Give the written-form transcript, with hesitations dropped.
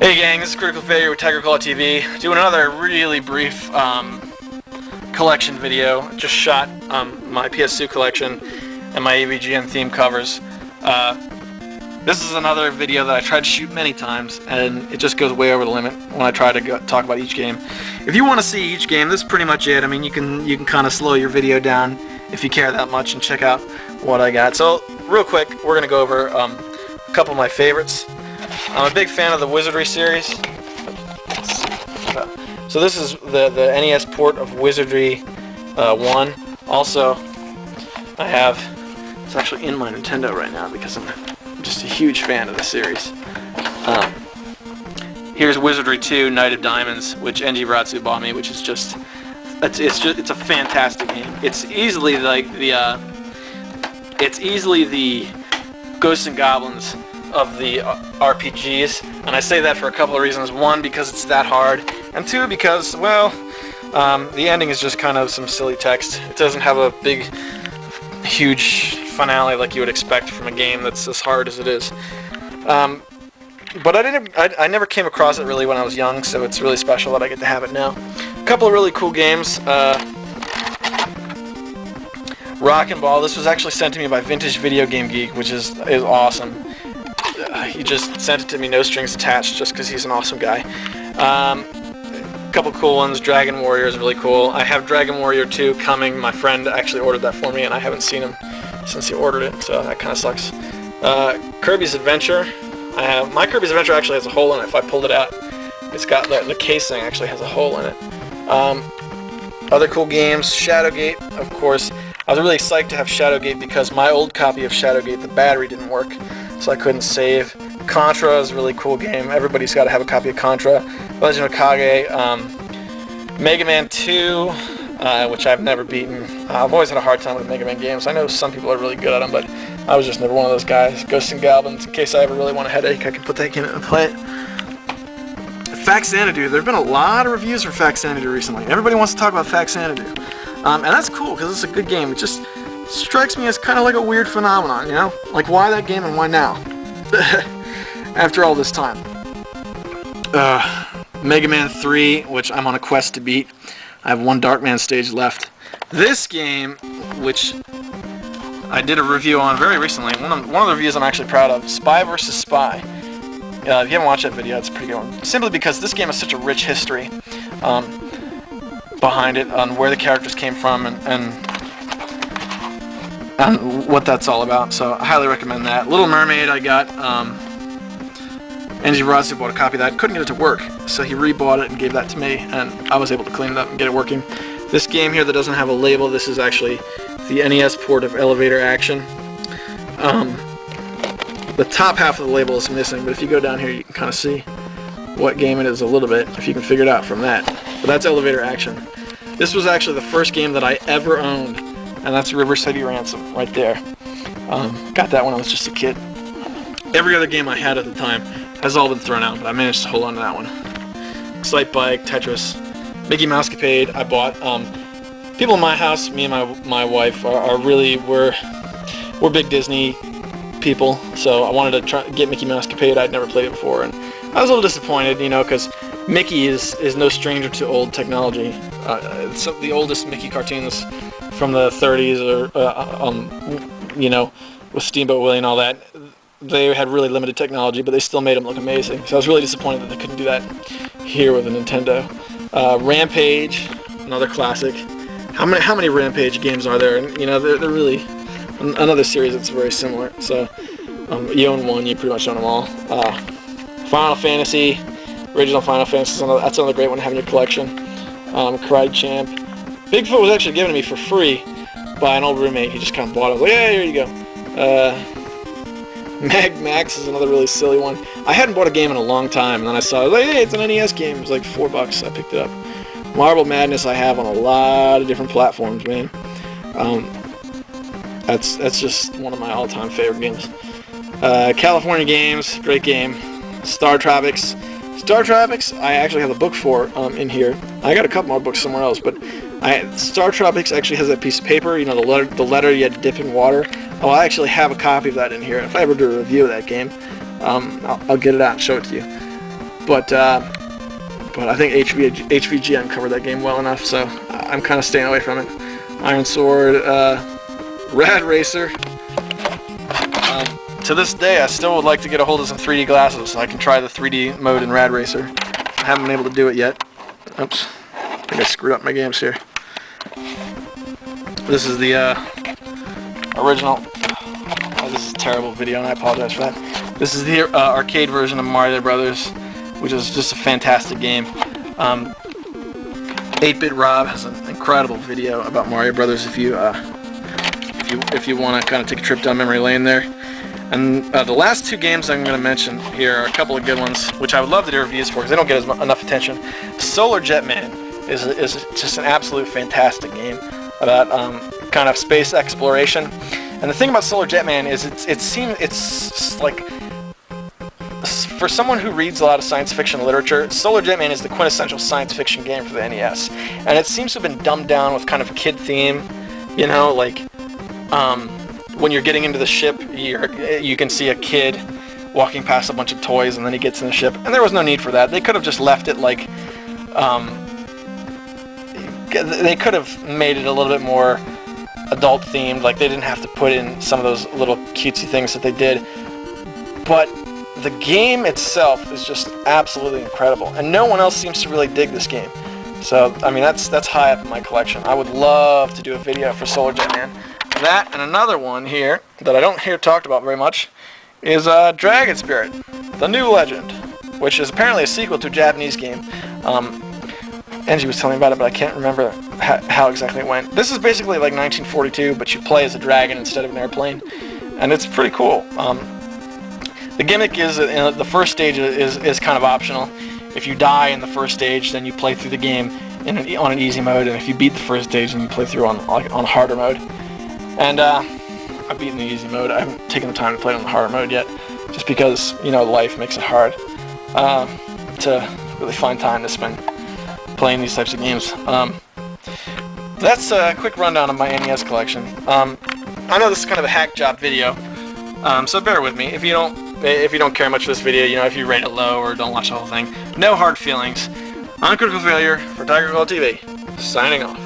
Hey gang, this is Critical Failure with Tiger Claw TV, doing another really brief collection video. Just shot my PS2 collection and my AVGN theme covers. This is another video that I tried to shoot many times, and it just goes way over the limit when I try to talk about each game. If you want to see each game, this is pretty much it. I mean, you can kind of slow your video down if you care that much and check out what I got. So, real quick, we're going to go over a couple of my favorites. I'm a big fan of the Wizardry series. So this is the NES port of Wizardry 1. Also, I have, it's actually in my Nintendo right now because I'm just a huge fan of the series. Here's Wizardry 2, Knight of Diamonds, which NG Ratsu bought me, which is just, it's a fantastic game. It's easily like the, Ghosts and Goblins of the RPGs, and I say that for a couple of reasons. One, because it's that hard, and two, because, well, the ending is just kind of some silly text. It doesn't have a big, huge finale like you would expect from a game that's as hard as it is. But I never came across it really when I was young, so it's really special that I get to have it now. A couple of really cool games. Rock and Ball. This was actually sent to me by Vintage Video Game Geek, which is awesome. He just sent it to me, no strings attached, just because he's an awesome guy. A couple cool ones. Dragon Warrior is really cool. I have Dragon Warrior 2 coming. My friend actually ordered that for me, and I haven't seen him since he ordered it, so that kind of sucks. Kirby's Adventure. My Kirby's Adventure actually has a hole in it. If I pulled it out, it's got the casing actually has a hole in it. Other cool games. Shadowgate, of course. I was really psyched to have Shadowgate because my old copy of Shadowgate, the battery didn't work, so I couldn't save. Contra is a really cool game. Everybody's got to have a copy of Contra. Legend of Kage. Mega Man 2, which I've never beaten. I've always had a hard time with Mega Man games. I know some people are really good at them, but I was just never one of those guys. Ghosts and Goblins, in case I ever really want a headache, I can put that game in and play it. Faxanadu. There have been a lot of reviews for Faxanadu recently. Everybody wants to talk about Faxanadu. And that's cool, because it's a good game. It just strikes me as kind of like a weird phenomenon, you know? Like, why that game and why now? After all this time. Mega Man 3, which I'm on a quest to beat. I have one Darkman stage left. This game, which I did a review on very recently, one of the reviews I'm actually proud of, Spy vs. Spy. If you haven't watched that video, it's a pretty good one. Simply because this game has such a rich history behind it, on where the characters came from, and what that's all about. So I highly recommend that. Little Mermaid, I got. NG Ratsu bought a copy of that. Couldn't get it to work, so he rebought it and gave that to me, and I was able to clean it up and get it working. This game here that doesn't have a label, this is actually the NES port of Elevator Action. The top half of the label is missing, but if you go down here you can kind of see what game it is a little bit, if you can figure it out from that. But that's Elevator Action. This was actually the first game that I ever owned, and that's River City Ransom right there. Got that when I was just a kid. Every other game I had at the time has all been thrown out, but I managed to hold on to that one. Excite Bike, Tetris, Mickey Mousecapade, I bought. People in my house, me and my wife, are really, we're big Disney people, so I wanted to try get Mickey Mousecapade. I'd never played it before, and I was a little disappointed, you know, because Mickey is no stranger to old technology. It's the oldest Mickey cartoons from the 30s, or you know, with Steamboat Willie and all that. They had really limited technology, but they still made them look amazing. So I was really disappointed that they couldn't do that here with a Nintendo. Rampage, another classic. How many Rampage games are there? And you know, they're really another series that's very similar. So you own one, you pretty much own them all. Final Fantasy, original Final Fantasy, that's another great one to have in your collection. Karate Champ. Bigfoot was actually given to me for free by an old roommate. He just kind of bought it. I was like, yeah, here you go. Mag Max is another really silly one. I hadn't bought a game in a long time, and then I saw it, like, hey, it's an NES game. It was like $4. I picked it up. Marble Madness I have on a lot of different platforms, man. That's just one of my all-time favorite games. California Games, great game. Star Tropics. Star Tropics, I actually have a book for in here. I got a couple more books somewhere else, but Star Tropics actually has that piece of paper, you know, the letter you had to dip in water. Oh, I actually have a copy of that in here. If I ever do a review of that game, I'll get it out and show it to you. but I think HVG uncovered that game well enough, so I'm kind of staying away from it. Iron Sword, Rad Racer. To this day, I still would like to get a hold of some 3D glasses so I can try the 3D mode in Rad Racer. I haven't been able to do it yet. Oops, I think I screwed up my games here. This is the original. Oh, this is a terrible video, and I apologize for that. This is the arcade version of Mario Brothers, which is just a fantastic game. 8-Bit Rob has an incredible video about Mario Brothers if you want to kind of take a trip down memory lane there. And the last two games I'm going to mention here are a couple of good ones, which I would love to do reviews for because they don't get enough attention. Solar Jetman is just an absolute fantastic game about kind of space exploration. And the thing about Solar Jetman is it's like, for someone who reads a lot of science fiction literature, Solar Jetman is the quintessential science fiction game for the NES. And it seems to have been dumbed down with kind of kid theme, you know, like when you're getting into the ship, you can see a kid walking past a bunch of toys, and then he gets in the ship. And there was no need for that. They could have just left it like, they could have made it a little bit more adult themed. Like they didn't have to put in some of those little cutesy things that they did. But the game itself is just absolutely incredible, and no one else seems to really dig this game. So, I mean, that's high up in my collection. I would love to do a video for Solar Jetman. That and another one here that I don't hear talked about very much is Dragon Spirit, The New Legend, which is apparently a sequel to a Japanese game. Angie was telling me about it, but I can't remember how exactly it went. This is basically like 1942, but you play as a dragon instead of an airplane, and it's pretty cool. The gimmick is that the first stage is kind of optional. If you die in the first stage, then you play through the game on an easy mode, and if you beat the first stage, then you play through on harder mode. And I've beaten the easy mode. I haven't taken the time to play it on the harder mode yet, just because, you know, life makes it hard to really find time to spend playing these types of games. That's a quick rundown of my NES collection. I know this is kind of a hack job video, so bear with me. If you don't care much for this video, you know, if you rate it low or don't watch the whole thing, no hard feelings. I'm Critical Failure for Tiger Gold TV, signing off.